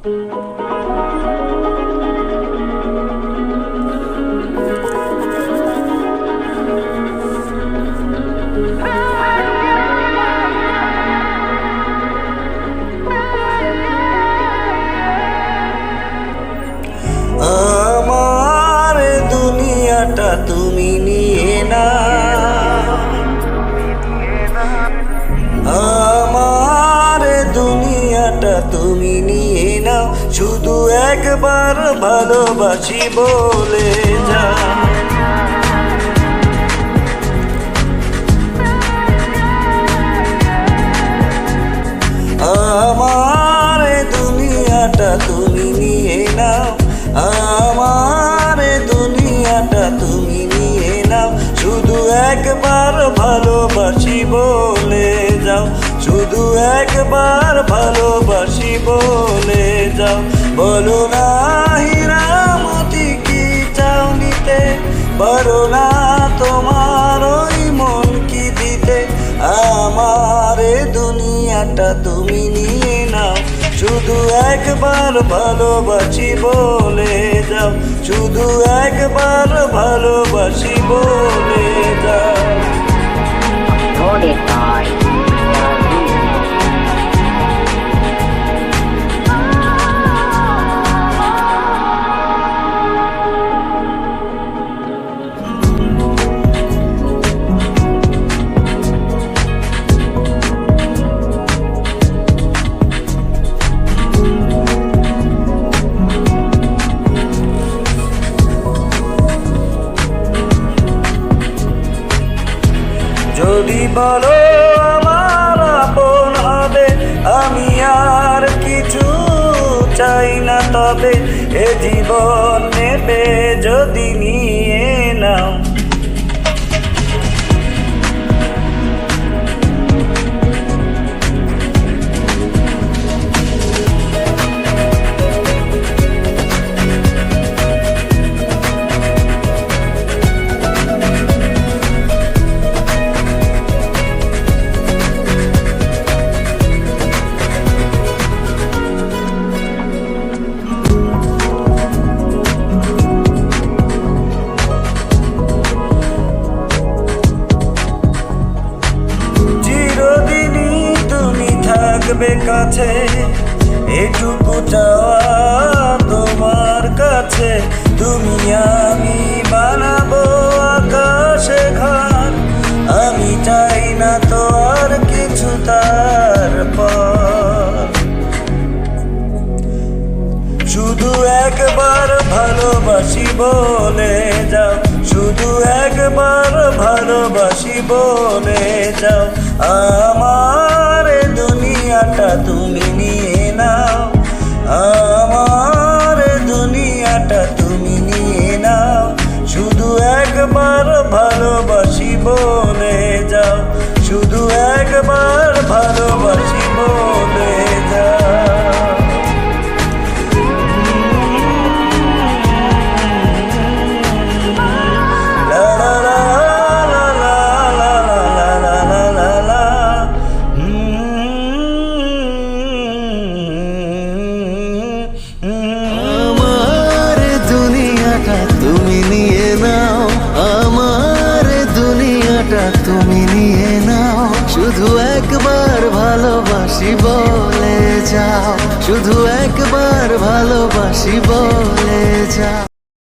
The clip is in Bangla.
আমার দুনিয়াটা তুমি নিয়ে নাও, আমার দুনিয়াটা তুমি নিয়ে নাও, শুধু একবার ভালোবাসি বলে যাও। আমার দুনিয়াটা তুমি নিয়ে নাও, আমার দুনিয়াটা তুমি নিয়ে নাও, শুধু একবার ভালোবাসি বলে যাও, শুধু একবার ভালোবাসি বলে যাও। বলো না হীরামতি কি চাও নিতে, পারো না তোমার ওই মন কি দিতে। আমার দুনিয়াটা তুমি নিয়ে নাও, শুধু একবার ভালোবাসি বলে যাও, শুধু একবার ভালোবাসি বলে যাও। যদি বলো আমার আপন হবে, আমি আর কিছু চাই না, তবে এ জীবন নেবে যদি নিয়ে নাও। কাছে এটুকু চাওয়া তোমার কাছে, তুমি আমি বানাবো আকাশে ঘর, আমি চাই না তো আর কিছু তারপর। শুধু একবার ভালোবাসি বলে যাও, শুধু একবার ভালোবাসি বলে যাও। আমার দুনিয়াটা তুমি নিয়ে নাও, আমার দুনিয়াটা তুমি নিয়ে নাও, শুধু একবার ভালোবাসি বলে যাও, শুধু একবার ভালোবাসি বলে যাও। তুমি নিয়ে নাও, আমার দুনিয়াটা তুমি নিয়ে নাও, শুধু একবার ভালোবাসি বলে যাও, শুধু একবার ভালোবাসি বলে যাও।